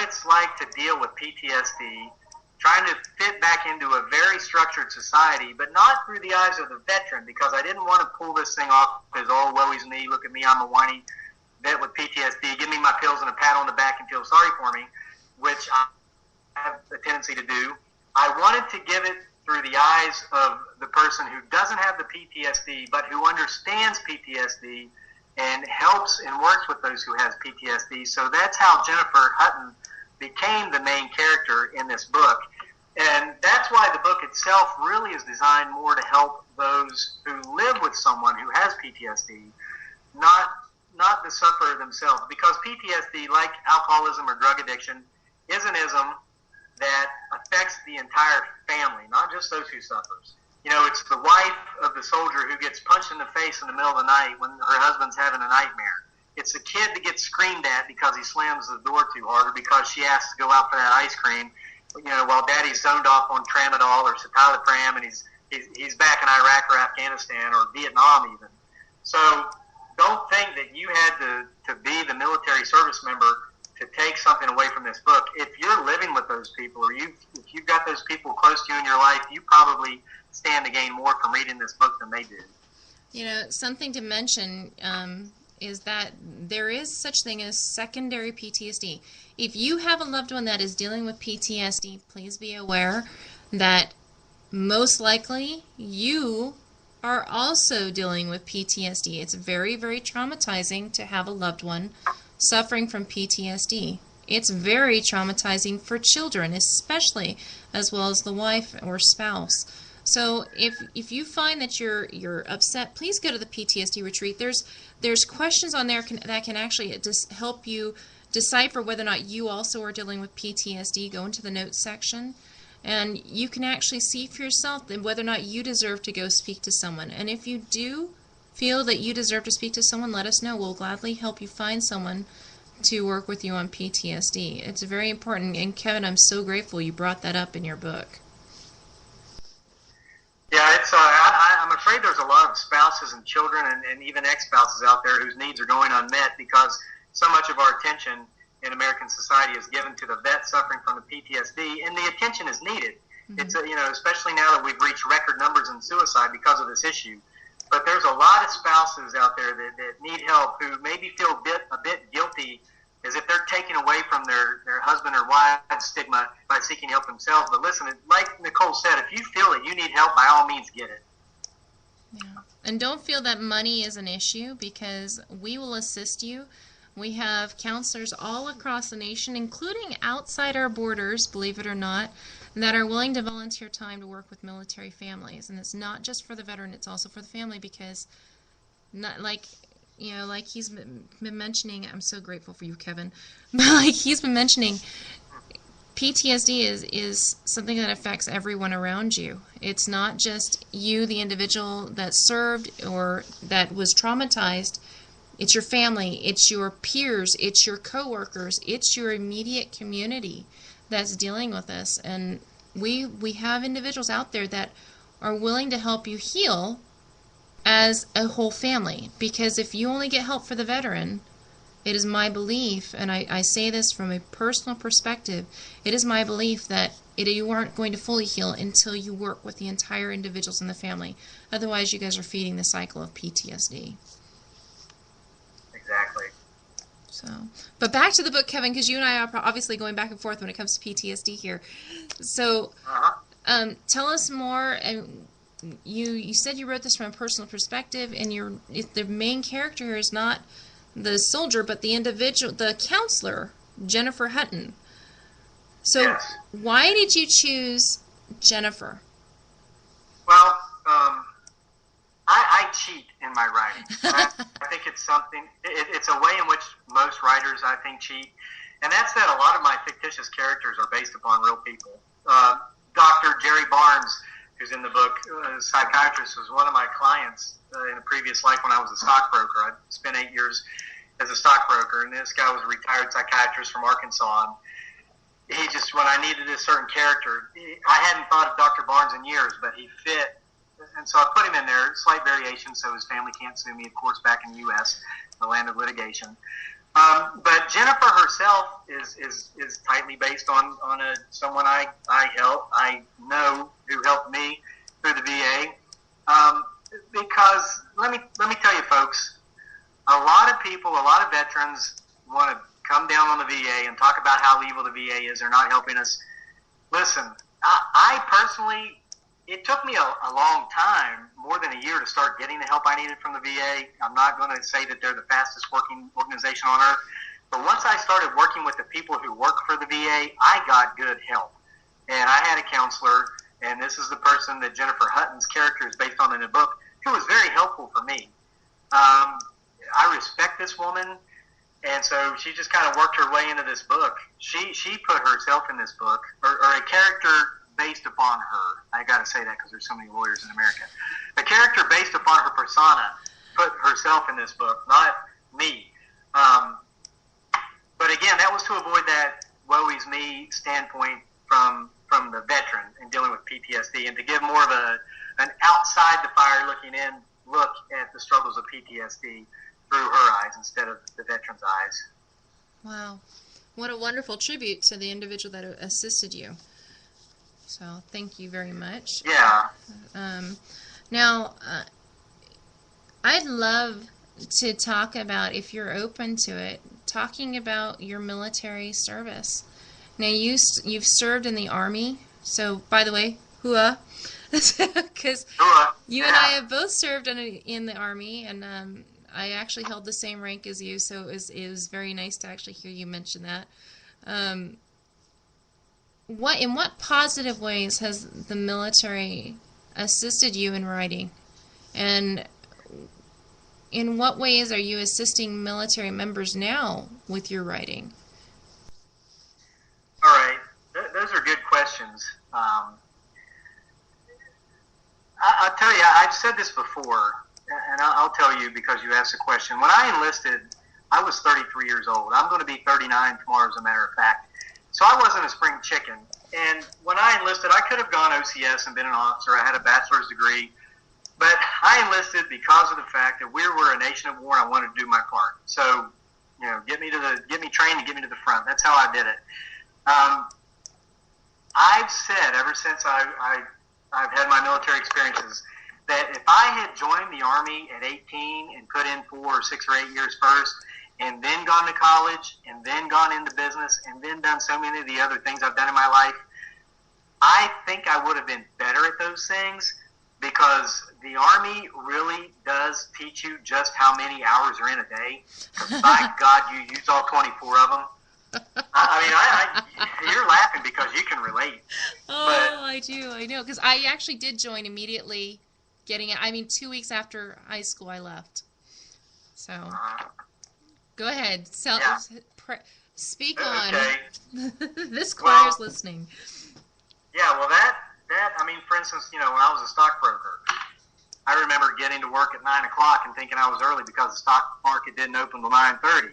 it's like to deal with PTSD, trying to fit back into a very structured society, but not through the eyes of the veteran, because I didn't want to pull this thing off as, oh, woe is me, look at me, I'm a whiny vet with PTSD, give me my pills and a pat on the back and feel sorry for me, which I have a tendency to do. I wanted to give it through the eyes of the person who doesn't have the PTSD, but who understands PTSD and helps and works with those who has PTSD. So that's how Jennifer Hutton became the main character in this book. And that's why the book itself really is designed more to help those who live with someone who has PTSD, not the sufferer themselves. Because PTSD, like alcoholism or drug addiction, is an ism that affects the entire family, not just those who suffers. You know, it's the wife of the soldier who gets punched in the face in the middle of the night when her husband's having a nightmare. It's the kid that gets screamed at because he slams the door too hard, or because she has to go out for that ice cream, you know, while daddy's zoned off on tramadol or citalopram, and he's back in Iraq or Afghanistan or Vietnam even. So don't think that you had to be the military service member to take something away from this book. If you're living with those people, or if you've got those people close to you in your life, you probably stand to gain more from reading this book than they did. You know, something to mention is that there is such thing as secondary PTSD. If you have a loved one that is dealing with PTSD, please be aware that most likely you are also dealing with PTSD. It's very, very traumatizing to have a loved one suffering from PTSD. It's very traumatizing for children, especially, as well as the wife or spouse. So if you find that you're upset, please go to the PTSD retreat. There's questions on there that can actually just help you decipher whether or not you also are dealing with PTSD. Go into the notes section, and you can actually see for yourself whether or not you deserve to go speak to someone. And if you do feel that you deserve to speak to someone, let us know. We'll gladly help you find someone to work with you on PTSD. It's very important. And Kevin, I'm so grateful you brought that up in your book. Yeah, it's. I'm afraid there's a lot of spouses and children and even ex-spouses out there whose needs are going unmet because so much of our attention in American society is given to the vet suffering from the PTSD, and the attention is needed. Mm-hmm. It's especially now that we've reached record numbers in suicide because of this issue. But there's a lot of spouses out there that need help who maybe feel a bit guilty, as if they're taking away from their husband or wife's stigma by seeking help themselves. But listen, like Nicole said, if you feel that you need help, by all means get it. Yeah. And don't feel that money is an issue, because we will assist you. We have counselors all across the nation, including outside our borders, believe it or not, that are willing to volunteer time to work with military families. And it's not just for the veteran, it's also for the family, because like he's been mentioning, I'm so grateful for you, Kevin, like he's been mentioning, PTSD is something that affects everyone around you. It's not just you, the individual that served or that was traumatized. It's your family, it's your peers, it's your coworkers, it's your immediate community that's dealing with this. And we have individuals out there that are willing to help you heal as a whole family. Because if you only get help for the veteran, it is my belief, and I say this from a personal perspective, it is my belief that you aren't going to fully heal until you work with the entire individuals in the family. Otherwise, you guys are feeding the cycle of PTSD. Exactly. So, but back to the book, Kevin, because you and I are obviously going back and forth when it comes to PTSD here. So, tell us more. And you said you wrote this from a personal perspective, and the main character here is not the soldier, but the individual, the counselor, Jennifer Hutton. So, yes. Why did you choose Jennifer? Well, I cheat in my writing. I think it's something. It's a way in which most writers, I think, cheat, and that's that a lot of my fictitious characters are based upon real people. Dr. Jerry Barnes, who's in the book, a psychiatrist, was one of my clients in a previous life when I was a stockbroker. I spent 8 years as a stockbroker, and this guy was a retired psychiatrist from Arkansas. And he just, when I needed a certain character, I hadn't thought of Dr. Barnes in years, but he fit. And so I put him in there, slight variation, so his family can't sue me, of course, back in the U.S., the land of litigation. But Jennifer herself is tightly based on someone I know who helped me through the VA. Because let me tell you, folks, a lot of people, a lot of veterans want to come down on the VA and talk about how evil the VA is. They're not helping us. Listen, I personally, it took me a long time, more than a year, to start getting the help I needed from the VA. I'm not going to say that they're the fastest working organization on earth, but once I started working with the people who work for the VA, I got good help. And I had a counselor, and this is the person that Jennifer Hutton's character is based on in the book, who was very helpful for me. I respect this woman, and so she just kind of worked her way into this book. She put herself in this book, or a character based upon her. I got to say that because there's so many lawyers in America. A character based upon her persona put herself in this book, not me. But again, that was to avoid that woe is me standpoint from the veteran and dealing with PTSD, and to give more of an outside the fire looking in look at the struggles of PTSD through her eyes instead of the veteran's eyes. Wow. What a wonderful tribute to the individual that assisted you. So thank you very much. Yeah. Now, I'd love to talk about, if you're open to it, talking about your military service. Now, you've served in the Army, so, by the way, hooah, because you and I have both served in the Army, and I actually held the same rank as you, so it was very nice to actually hear you mention that. In what positive ways has the military assisted you in writing? And in what ways are you assisting military members now with your writing? All right. Those are good questions. I'll tell you, I've said this before, and I'll tell you because you asked the question. When I enlisted, I was 33 years old. I'm going to be 39 tomorrow, as a matter of fact. So I wasn't a spring chicken. And when I enlisted, I could have gone OCS and been an officer. I had a bachelor's degree. But I enlisted because of the fact that we were a nation of war, and I wanted to do my part. So, get me trained and get me to the front. That's how I did it. I've said ever since I've had my military experiences that if I had joined the Army at 18 and put in 4 or 6 or 8 years first, and then gone to college, and then gone into business, and then done so many of the other things I've done in my life, I think I would have been better at those things, because the Army really does teach you just how many hours are in a day. By God, you use all 24 of them. You're laughing because you can relate. Oh, I do. I know. Because I actually did join immediately 2 weeks after high school I left. So, go ahead. Speak on. This choir's listening. Yeah, well, for instance, when I was a stockbroker, I remember getting to work at 9 o'clock and thinking I was early because the stock market didn't open till 9:30.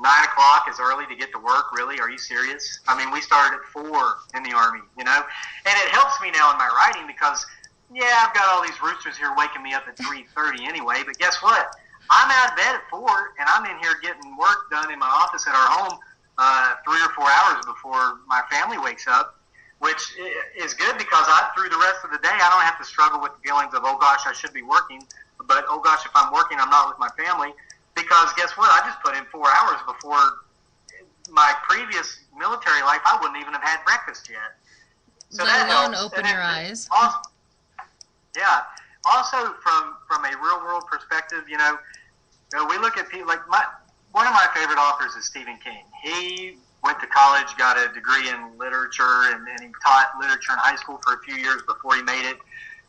9 o'clock is early to get to work, really? Are you serious? We started at 4 in the Army, And it helps me now in my writing because, I've got all these roosters here waking me up at 3:30 anyway, but guess what? I'm out of bed at 4, and I'm in here getting work done in my office at our home 3 or 4 hours before my family wakes up, which is good because through the rest of the day, I don't have to struggle with the feelings of, oh gosh, I should be working, but oh gosh, if I'm working, I'm not with my family. Because guess what? I just put in 4 hours before my previous military life. I wouldn't even have had breakfast yet. So let alone open your eyes. Also, also from a real world perspective, we look at people like one of my favorite authors is Stephen King. He went to college, got a degree in literature, and he taught literature in high school for a few years before he made it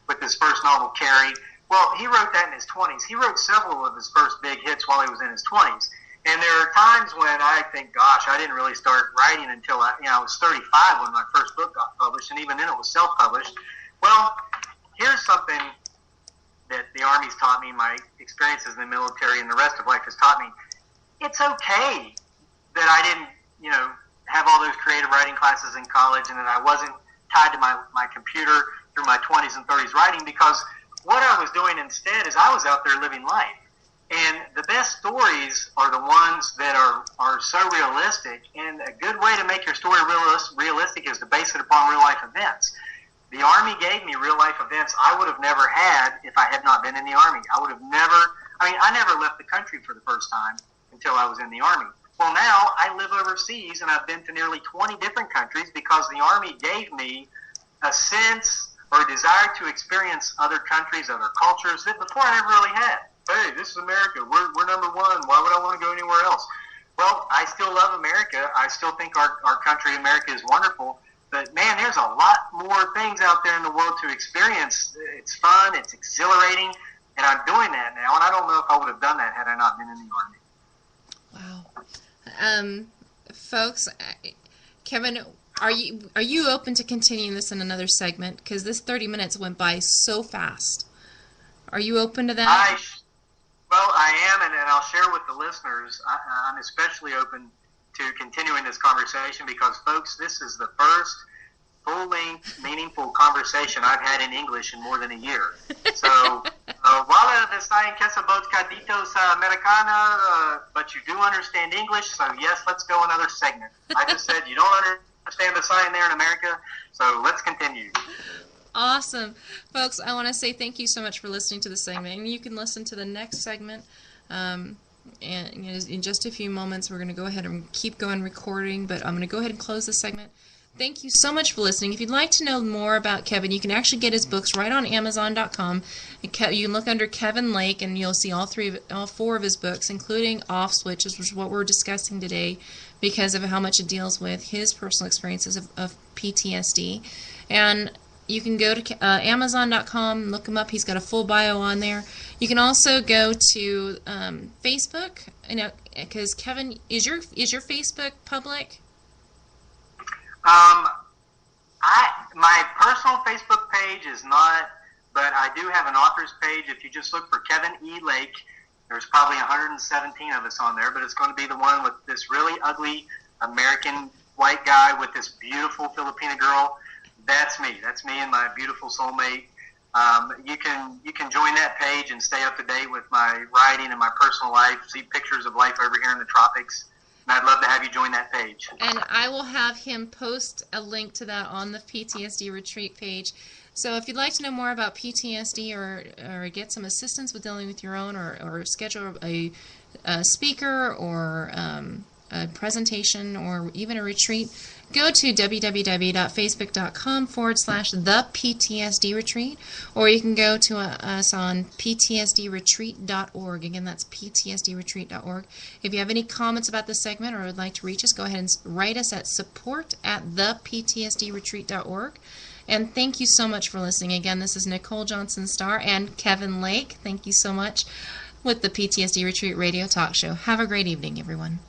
with his first novel, Carrie. Well, he wrote that in his 20s. He wrote several of his first big hits while he was in his 20s. And there are times when I think, gosh, I didn't really start writing until I was 35 when my first book got published, and even then it was self-published. Well, here's something that the Army's taught me, my experiences in the military and the rest of life has taught me. It's okay that I didn't, have all those creative writing classes in college and that I wasn't tied to my computer through my 20s and 30s writing, because what I was doing instead is I was out there living life. And the best stories are the ones that are so realistic. And a good way to make your story realistic is to base it upon real life events. The Army gave me real life events I would have never had if I had not been in the Army. I never left the country for the first time until I was in the Army. Well, now I live overseas, and I've been to nearly 20 different countries because the Army gave me a sense or a desire to experience other countries, other cultures that before I never really had. Hey, this is America. We're number one. Why would I want to go anywhere else? Well, I still love America. I still think our country, America, is wonderful. But, man, there's a lot more things out there in the world to experience. It's fun. It's exhilarating. And I'm doing that now. And I don't know if I would have done that had I not been in the Army. Wow. Folks, Kevin, are you open to continuing this in another segment? Because this 30 minutes went by so fast. Are you open to that? Well, I am, and I'll share with the listeners. I'm especially open to continuing this conversation because, folks, this is the first full-length, meaningful conversation I've had in English in more than a year. So, wala desayin kesa bocaditos americana, but you do understand English, so yes, let's go another segment. I just said you don't understand the sign there in America, so let's continue. Awesome. Folks, I want to say thank you so much for listening to the segment. And you can listen to the next segment. And in just a few moments, we're going to go ahead and keep going recording, but I'm going to go ahead and close the segment. Thank you so much for listening. If you'd like to know more about Kevin, you can actually get his books right on Amazon.com. You can look under Kevin Lake, and you'll see all four of his books, including Off Switch, which is what we're discussing today because of how much it deals with his personal experiences of PTSD. And you can go to Amazon.com, look him up. He's got a full bio on there. You can also go to Facebook, because Kevin, is your Facebook public? My personal Facebook page is not, but I do have an author's page. If you just look for Kevin E. Lake, there's probably 117 of us on there, but it's going to be the one with this really ugly American white guy with this beautiful Filipina girl. That's me. That's me and my beautiful soulmate. You can join that page and stay up to date with my writing and my personal life, see pictures of life over here in the tropics. And I'd love to have you join that page. And I will have him post a link to that on the PTSD Retreat page. So if you'd like to know more about PTSD or get some assistance with dealing with your own or schedule a speaker or a presentation or even a retreat, go to www.facebook.com/theptsd retreat, or you can go to us on ptsdretreat.org. Again, that's ptsdretreat.org. If you have any comments about this segment or would like to reach us, go ahead and write us at support@theptsdretreat.org. And thank you so much for listening. Again, this is Nicole Johnson-Starr and Kevin Lake. Thank you so much with the PTSD Retreat Radio Talk Show. Have a great evening, everyone.